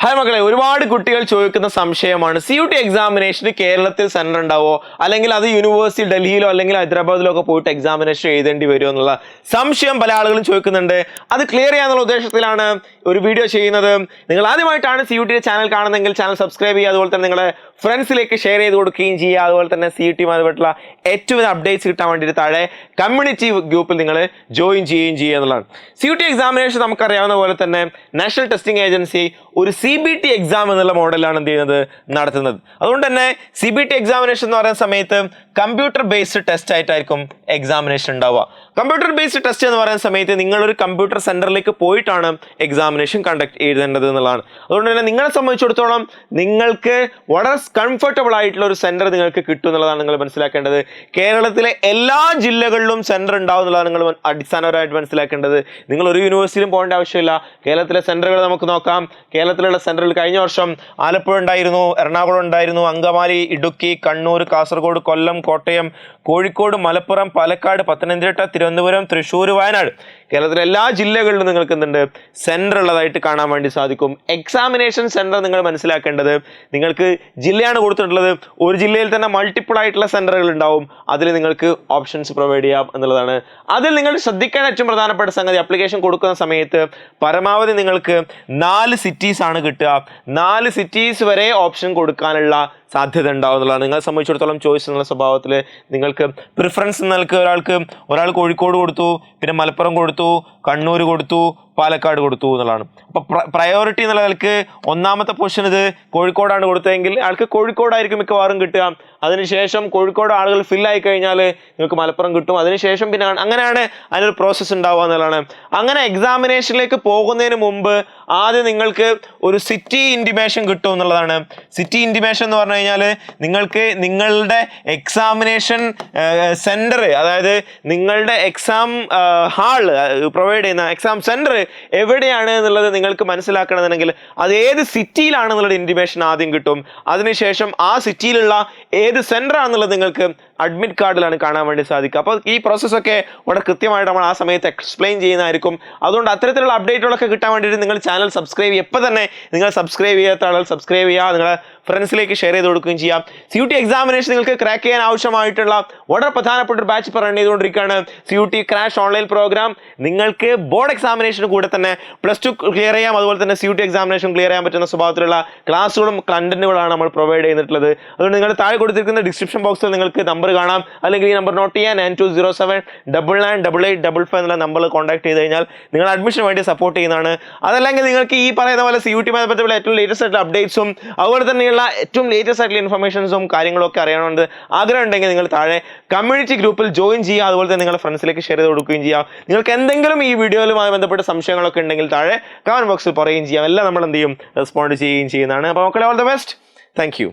Hi മക്കളെ, ഒരുപാട് കുട്ടികൾ ചോദിക്കുന്ന സംശയമാണ് CUT എക്സാമിനേഷന് കേരളത്തിൽ സെന്റർ ഉണ്ടാവോ, അല്ലെങ്കിൽ അത് യൂണിവേഴ്സിറ്റി ഡൽഹിയിലോ അല്ലെങ്കിൽ ഹൈദരാബാദിലോ ഒക്കെ പോയിട്ട് എക്സാമിനേഷൻ എഴുതേണ്ടി വരുമോ എന്നുള്ള സംശയം പല ആളുകളും ചോദിക്കുന്നുണ്ട്. അത് ക്ലിയർ ചെയ്യാനുള്ള ഉദ്ദേശത്തിലാണ് ഒരു വീഡിയോ ചെയ്യുന്നത്. നിങ്ങൾ ആദ്യമായിട്ടാണ് CUT ചാനൽ കാണുന്നതെങ്കിൽ ചാനൽ സബ്സ്ക്രൈബ് ചെയ്യുക, അതുപോലെ തന്നെ നിങ്ങളുടെ ഫ്രണ്ട്സിലേക്ക് ഷെയർ ചെയ്ത് കൊടുക്കുകയും ചെയ്യുക. അതുപോലെ തന്നെ CUT ബന്ധപ്പെട്ടുള്ള ഏറ്റവും അപ്ഡേറ്റ്സ് കിട്ടാൻ വേണ്ടിയിട്ട് താഴെ കമ്മ്യൂണിറ്റി ഗ്രൂപ്പിൽ നിങ്ങൾ ജോയിൻ ചെയ്യുകയും ചെയ്യുക എന്നുള്ളതാണ്. CUT എക്സാമിനേഷൻ നമുക്കറിയാവുന്ന പോലെ തന്നെ നാഷണൽ ടെസ്റ്റിംഗ് ഏജൻസി ഒരു CBT എക്സാം എന്നുള്ള മോഡലാണ് എന്ത് ചെയ്യുന്നത്, നടത്തുന്നത്. അതുകൊണ്ട് തന്നെ CBT എക്സാമിനേഷൻ എന്ന് പറയുന്ന സമയത്ത് കമ്പ്യൂട്ടർ ബേസ്ഡ് ടെസ്റ്റ് ആയിട്ടായിരിക്കും എക്സാമിനേഷൻ ഉണ്ടാവുക. കമ്പ്യൂട്ടർ ബേസ്ഡ് ടെസ്റ്റ് എന്ന് പറയുന്ന സമയത്ത് നിങ്ങളൊരു കമ്പ്യൂട്ടർ സെന്ററിലേക്ക് പോയിട്ടാണ് എക്സാമിനേഷൻ കണ്ടക്ട് ചെയ്തേണ്ടത് എന്നുള്ളതാണ്. അതുകൊണ്ട് തന്നെ നിങ്ങളെ സംബന്ധിച്ചിടത്തോളം നിങ്ങൾക്ക് വളരെ കംഫർട്ടബിൾ ആയിട്ടുള്ള ഒരു സെന്റർ നിങ്ങൾക്ക് കിട്ടും എന്നുള്ളതാണ് നിങ്ങൾ മനസ്സിലാക്കേണ്ടത്. കേരളത്തിലെ എല്ലാ ജില്ലകളിലും സെന്റർ ഉണ്ടാവും എന്നുള്ളതാണ് നിങ്ങൾ അടിസ്ഥാനപരമായിട്ട് മനസ്സിലാക്കേണ്ടത്. നിങ്ങൾ ഒരു യൂണിവേഴ്സിറ്റിയിലും പോകേണ്ട ആവശ്യമില്ല. കേരളത്തിലെ സെന്ററുകൾ നമുക്ക് നോക്കാം. കേരളത്തിലുള്ള സെന്ററിൽ കഴിഞ്ഞ വർഷം ആലപ്പുഴ ഉണ്ടായിരുന്നു, എറണാകുളം ഉണ്ടായിരുന്നു, അങ്കമാലി, ഇടുക്കി, കണ്ണൂർ, കാസർഗോഡ്, കൊല്ലം, കോട്ടയം, കോഴിക്കോട്, മലപ്പുറം, പാലക്കാട്, പത്തനംതിട്ട, തിരുവനന്തപുരം, തൃശ്ശൂർ, വയനാട്. കേരളത്തിലെ എല്ലാ ജില്ലകളിലും നിങ്ങൾക്ക് എന്തുണ്ട്, സെന്റർ ഉള്ളതായിട്ട് കാണാൻ വേണ്ടി സാധിക്കും. എക്സാമിനേഷൻ സെന്റർ നിങ്ങൾ മനസ്സിലാക്കേണ്ടത്, നിങ്ങൾക്ക് ജില്ലയാണ് കൊടുത്തിട്ടുള്ളത്, ഒരു ജില്ലയിൽ തന്നെ മൾട്ടിപ്പിൾ ആയിട്ടുള്ള സെന്ററുകൾ ഉണ്ടാവും. അതിൽ നിങ്ങൾക്ക് ഓപ്ഷൻസ് പ്രൊവൈഡ് ചെയ്യാം എന്നുള്ളതാണ്. അതിൽ നിങ്ങൾ ശ്രദ്ധിക്കാൻ ഏറ്റവും പ്രധാനപ്പെട്ട സംഗതി, അപ്ലിക്കേഷൻ കൊടുക്കുന്ന സമയത്ത് പരമാവധി നിങ്ങൾക്ക് 4 സിറ്റീസ് ആണ് കിട്ടുക. 4 സിറ്റീസ് വരെ ഓപ്ഷൻ കൊടുക്കാനുള്ള സാധ്യത ഉണ്ടാവും എന്നുള്ളതാണ്. നിങ്ങളെ സംബന്ധിച്ചിടത്തോളം ചോയ്സ് എന്നുള്ള സ്വഭാവത്തിൽ നിങ്ങൾക്ക് പ്രിഫറൻസ് ഒരാൾ കോഴിക്കോട് കൊടുത്തു, പിന്നെ മലപ്പുറം കൊടുത്തു, കണ്ണൂർ കൊടുത്തു, പാലക്കാട് കൊടുത്തു എന്നുള്ളതാണ്. അപ്പോൾ പ്രയോറിറ്റി എന്നുള്ള നിലക്ക് ഒന്നാമത്തെ പൊസിഷൻ ഇത് കോഴിക്കോടാണ് കൊടുത്തതെങ്കിൽ ആൾക്ക് കോഴിക്കോടായിരിക്കും മിക്കവാറും കിട്ടുക. അതിനുശേഷം കോഴിക്കോട് ആളുകൾ ഫില്ലായി കഴിഞ്ഞാൽ നിങ്ങൾക്ക് മലപ്പുറം കിട്ടും. അതിനുശേഷം പിന്നെ അങ്ങനെയാണ് അതിനൊരു പ്രോസസ്സ് ഉണ്ടാവുക എന്നുള്ളതാണ്. അങ്ങനെ എക്സാമിനേഷനിലേക്ക് പോകുന്നതിന് മുമ്പ് ആദ്യം നിങ്ങൾക്ക് ഒരു സിറ്റി ഇൻറ്റിമേഷൻ കിട്ടും എന്നുള്ളതാണ്. സിറ്റി ഇൻറ്റിമേഷൻ എന്ന് പറഞ്ഞു കഴിഞ്ഞാൽ നിങ്ങൾക്ക് നിങ്ങളുടെ എക്സാമിനേഷൻ സെൻറ്റർ, അതായത് നിങ്ങളുടെ എക്സാം ഹാള് പ്രൊവൈഡ് ചെയ്യുന്ന എക്സാം സെൻറ്റർ എവിടെയാണ് എന്നുള്ളത് നിങ്ങൾക്ക് മനസ്സിലാക്കണമെന്നുണ്ടെങ്കിൽ അത് ഏത് സിറ്റിയിലാണെന്നുള്ളത് ഇൻറ്റിമേഷൻ ആദ്യം കിട്ടും. അതിനുശേഷം ആ സിറ്റിയിലുള്ള ഏത് സെൻറ്റർ ആണെന്നുള്ളത് നിങ്ങൾക്ക് അഡ്മിറ്റ് കാർഡിലാണ് കാണാൻ വേണ്ടി സാധിക്കുക. അപ്പോൾ ഈ പ്രോസസ്സൊക്കെ വളരെ കൃത്യമായിട്ട് നമ്മൾ ആ സമയത്ത് എക്സ്പ്ലെയിൻ ചെയ്യുന്നതായിരിക്കും. അതുകൊണ്ട് അത്തരത്തിലുള്ള അപ്ഡേറ്റുകളൊക്കെ കിട്ടാൻ വേണ്ടിയിട്ട് നിങ്ങൾ ചാനൽ സബ്സ്ക്രൈബ് ചെയ്യുക. എപ്പോൾ തന്നെ നിങ്ങൾ സബ്സ്ക്രൈബ് ചെയ്യാത്ത ആളുകൾ സബ്സ്ക്രൈബ് ചെയ്യുക, നിങ്ങളെ ഫ്രണ്ട്സിലേക്ക് ഷെയർ ചെയ്ത് കൊടുക്കുകയും ചെയ്യാം. CUT എക്സാമിനേഷൻ നിങ്ങൾക്ക് ക്രാക്ക് ചെയ്യാൻ ആവശ്യമായിട്ടുള്ള വളരെ പ്രധാനപ്പെട്ട ഒരു ബാച്ച് ഇപ്പോൾ റൺ ചെയ്തുകൊണ്ടിരിക്കുകയാണ്. CUT crash online program. നിങ്ങൾക്ക് ബോർഡ് എക്സാമിനേഷന് കൂടെ തന്നെ +2 ക്ലിയർ ചെയ്യാം, അതുപോലെ തന്നെ CUT എക്സാമിനേഷൻ ക്ലിയർ ചെയ്യാൻ പറ്റുന്ന സ്വഭാവത്തിലുള്ള ക്ലാസ്സുകളും കണ്ടന്റുകളാണ് നമ്മൾ പ്രൊവൈഡ് ചെയ്തിട്ടുള്ളത്. അതുകൊണ്ട് നിങ്ങൾ താഴെ കൊടുത്തിരിക്കുന്ന ഡിസ്ക്രിപ്ഷൻ ബോക്സിൽ നിങ്ങൾക്ക് നമ്പർ കാണാം, അല്ലെങ്കിൽ ഈ നമ്പർ നോട്ട് ചെയ്യാൻ 9207998855 എന്നുള്ള നമ്പറിൽ കോൺടാക്ട് ചെയ്ത് കഴിഞ്ഞാൽ നിങ്ങൾ അഡ്മിഷന് വേണ്ടി സപ്പോർട്ട് ചെയ്യുന്നതാണ്. അതല്ലെങ്കിൽ നിങ്ങൾക്ക് ഈ പറയുന്ന പോലെ CUT ബന്ധപ്പെട്ടുള്ള ഏറ്റവും ലേറ്റസ്റ്റ് ആയിട്ടുള്ള അപ്ഡേറ്റ്സും അതുപോലെ തന്നെയുള്ള ഏറ്റവും ലേറ്റസ്റ്റ് ആയിട്ടുള്ള ഇൻഫർമേഷൻസും കാര്യങ്ങളൊക്കെ അറിയണമെന്ന് ആഗ്രഹം ഉണ്ടെങ്കിൽ നിങ്ങൾ താഴെ കമ്മ്യൂണിറ്റി ഗ്രൂപ്പിൽ ജോയിൻ ചെയ്യുക, അതുപോലെ തന്നെ നിങ്ങളുടെ ഫ്രണ്ട്സിലേക്ക് ഷെയർ ചെയ്ത് കൊടുക്കുകയും ചെയ്യുക. നിങ്ങൾക്ക് എന്തെങ്കിലും ഈ വീഡിയോയിലുമായി ബന്ധപ്പെട്ട സംശയങ്ങളൊക്കെ ഉണ്ടെങ്കിൽ താഴെ കമന്റ് ബോക്സിൽ പറയുകയും ചെയ്യാം. എല്ലാം നമ്മൾ എന്ത് ചെയ്യും, റെസ്പോണ്ട് ചെയ്യുകയും ചെയ്യുന്നതാണ്. അപ്പോൾ മക്കളെ, all the best. Thank you.